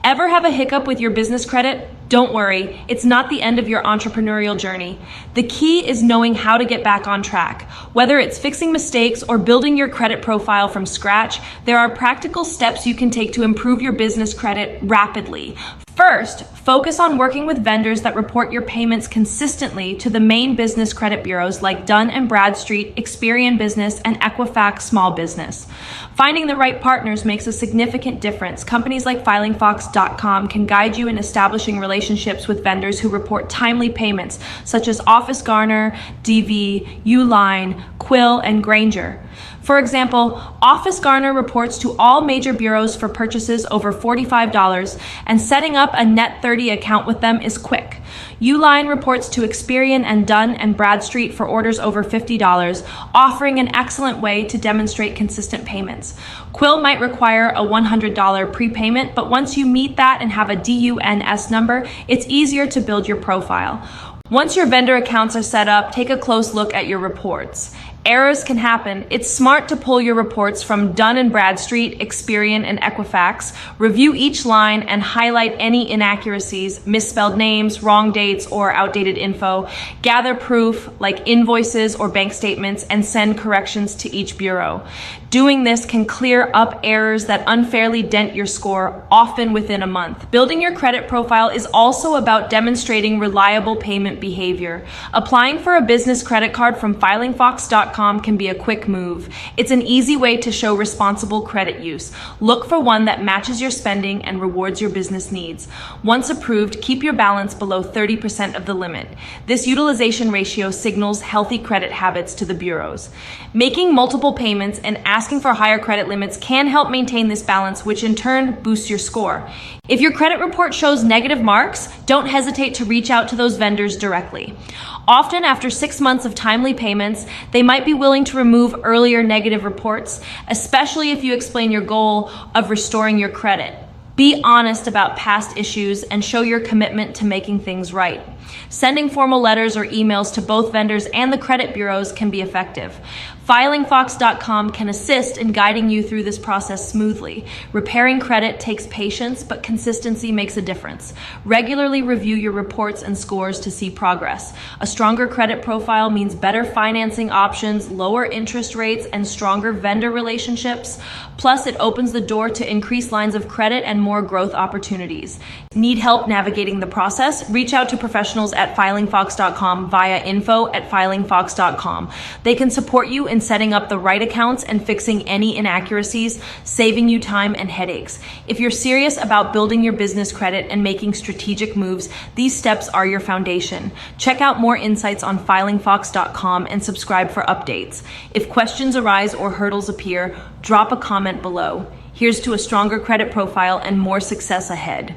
Ever have a hiccup with your business credit? Don't worry, it's not the end of your entrepreneurial journey. The key is knowing how to get back on track. Whether it's fixing mistakes or building your credit profile from scratch, there are practical steps you can take to improve your business credit rapidly. First, focus on working with vendors that report your payments consistently to the main business credit bureaus like Dun Bradstreet, Experian Business, and Equifax Small Business. Finding the right partners makes a significant difference. Companies like FilingFox.com can guide you in establishing relationships with vendors who report timely payments, such as OfficeGarnet, DV, Uline, Quill, and Grainger. For example, OfficeGarnet reports to all major bureaus for purchases over $45, and setting up a Net 30 account with them is quick. Uline reports to Experian and Dun Bradstreet for orders over $50, offering an excellent way to demonstrate consistent payments. Quill might require a $100 prepayment, but once you meet that and have a DUNS number, it's easier to build your profile. Once your vendor accounts are set up, take a close look at your reports. Errors can happen. It's smart to pull your reports from Dun Bradstreet, Experian, and Equifax. Review each line and highlight any inaccuracies, misspelled names, wrong dates, or outdated info. Gather proof like invoices or bank statements and send corrections to each bureau. Doing this can clear up errors that unfairly dent your score, often within a month. Building your credit profile is also about demonstrating reliable payment behavior. Applying for a business credit card from FilingFox.com can be a quick move. It's an easy way to show responsible credit use. Look for one that matches your spending and rewards your business needs. Once approved, keep your balance below 30% of the limit. This utilization ratio signals healthy credit habits to the bureaus. Making multiple payments and asking for higher credit limits can help maintain this balance, which in turn boosts your score. If your credit report shows negative marks, don't hesitate to reach out to those vendors directly. Often, after 6 months of timely payments, they might be willing to remove earlier negative reports, especially if you explain your goal of restoring your credit. Be honest about past issues and show your commitment to making things right. Sending formal letters or emails to both vendors and the credit bureaus can be effective. FilingFox.com can assist in guiding you through this process smoothly. Repairing credit takes patience, but consistency makes a difference. Regularly review your reports and scores to see progress. A stronger credit profile means better financing options, lower interest rates, and stronger vendor relationships. Plus, it opens the door to increased lines of credit and more growth opportunities. Need help navigating the process? Reach out to professionals at FilingFox.com via info@FilingFox.com. They can support you in setting up the right accounts and fixing any inaccuracies, saving you time and headaches. If you're serious about building your business credit and making strategic moves, these steps are your foundation. Check out more insights on FilingFox.com and subscribe for updates. If questions arise or hurdles appear, drop a comment below. Here's to a stronger credit profile and more success ahead.